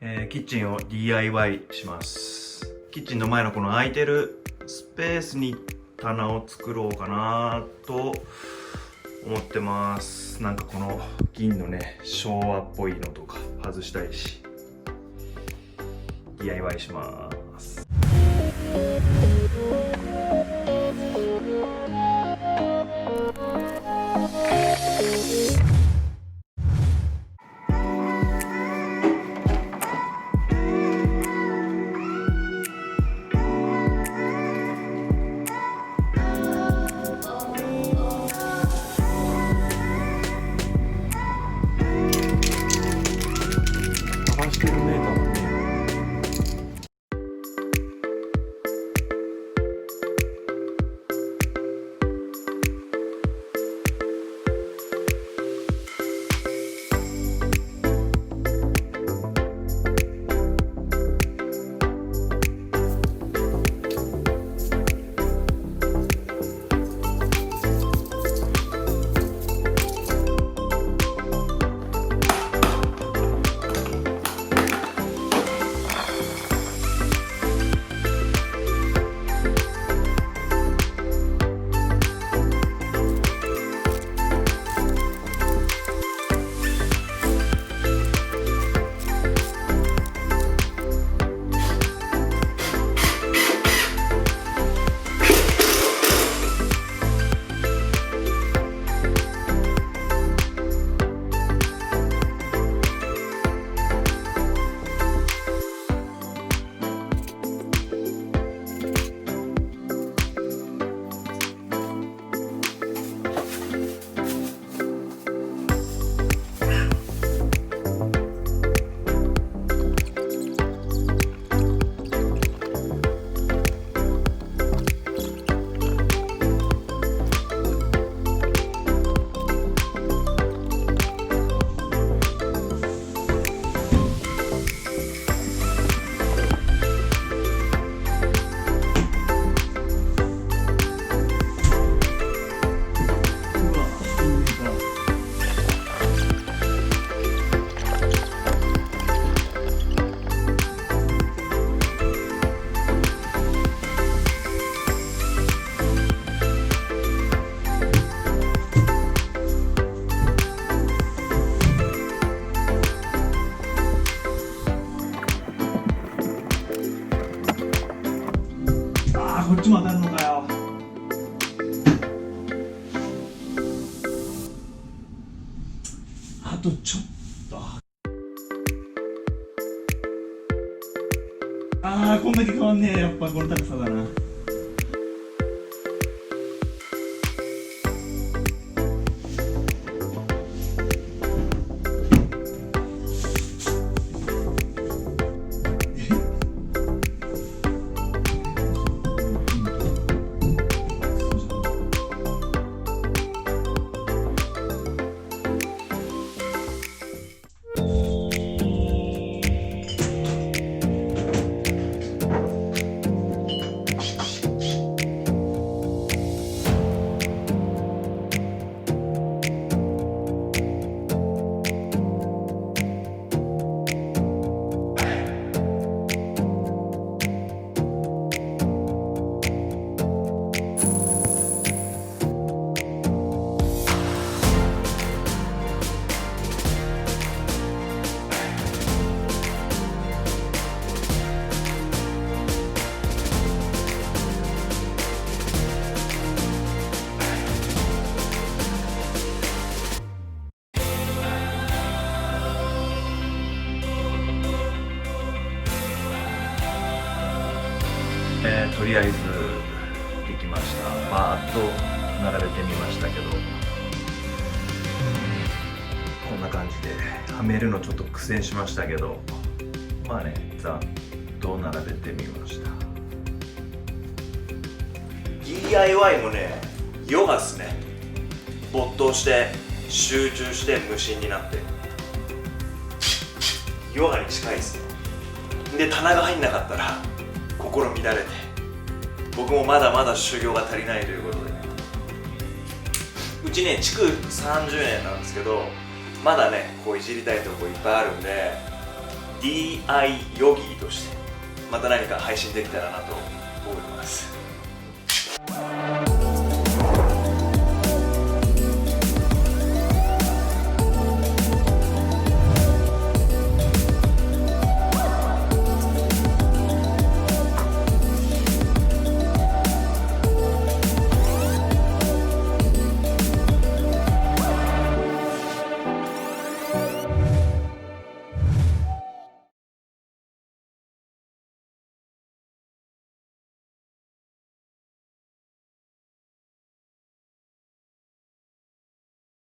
キッチンを DIY します。キッチンの前のこの空いてるスペースに棚を作ろうかなと思ってます。なんかこの銀のね、昭和っぽいのとか外したいし DIY します。こっちも当たるのかよ。あとちょっと。こんだけ変わんねえ。やっぱこの高さだな。とりあえずできました。バーッと並べてみましたけど、こんな感じではめるのちょっと苦戦しましたけど、まあね、ざっと並べてみました。 DIY もね、ヨガっすね。没頭して集中して無心になってヨガに近いですね。で、棚が入んなかったら心乱れて、僕もまだまだ修行が足りないということで、うちね、築30年なんですけど、まだね、こういじりたいとこいっぱいあるんで、DIYogi としてまた何か配信できたらなと思います。